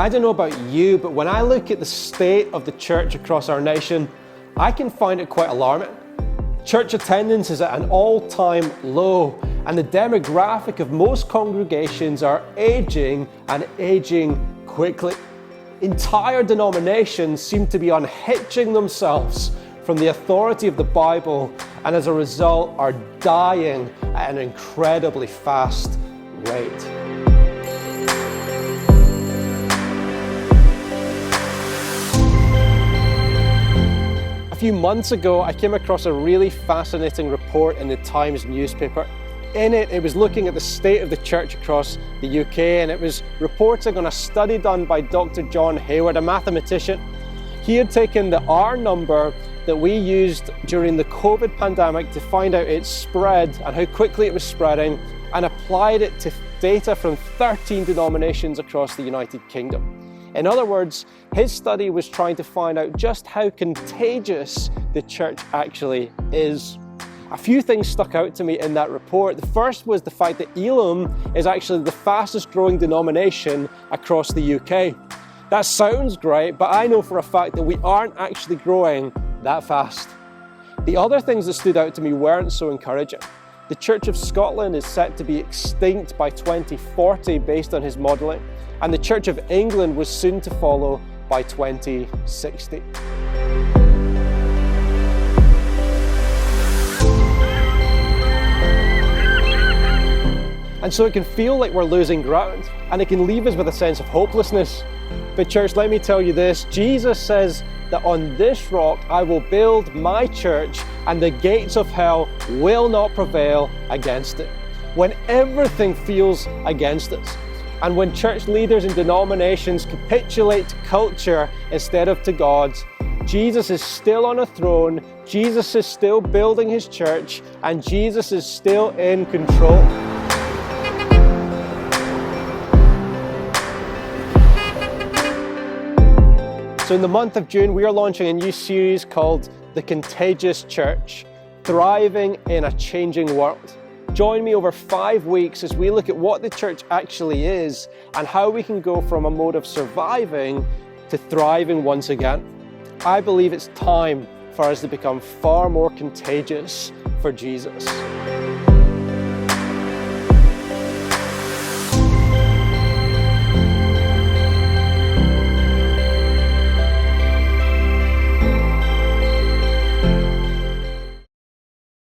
I don't know about you, but when I look at the state of the church across our nation, I can find it quite alarming. Church attendance is at an all-time low, and the demographic of most congregations are aging and aging quickly. Entire denominations seem to be unhitching themselves from the authority of the Bible, and as a result are dying at an incredibly fast rate. A few months ago, I came across a really fascinating report in the Times newspaper. In it, it was looking at the state of the church across the UK, and it was reporting on a study done by Dr. John Hayward, a mathematician. He had taken the R number that we used during the COVID pandemic to find out its spread and how quickly it was spreading, and applied it to data from 13 denominations across the United Kingdom. In other words, his study was trying to find out just how contagious the church actually is. A few things stuck out to me in that report. The first was the fact that Elam is actually the fastest growing denomination across the UK. That sounds great, but I know for a fact that we aren't actually growing that fast. The other things that stood out to me weren't so encouraging. The Church of Scotland is set to be extinct by 2040 based on his modelling, and the Church of England was soon to follow by 2060. And so it can feel like we're losing ground, and it can leave us with a sense of hopelessness. But church, let me tell you this, Jesus says that on this rock I will build my church, and the gates of hell will not prevail against it. When everything feels against us, and when church leaders and denominations capitulate to culture instead of to God, Jesus is still on a throne, Jesus is still building his church, and Jesus is still in control. So in the month of June, we are launching a new series called The Contagious Church, Thriving in a Changing World. Join me over 5 weeks as we look at what the church actually is and how we can go from a mode of surviving to thriving once again. I believe it's time for us to become far more contagious for Jesus.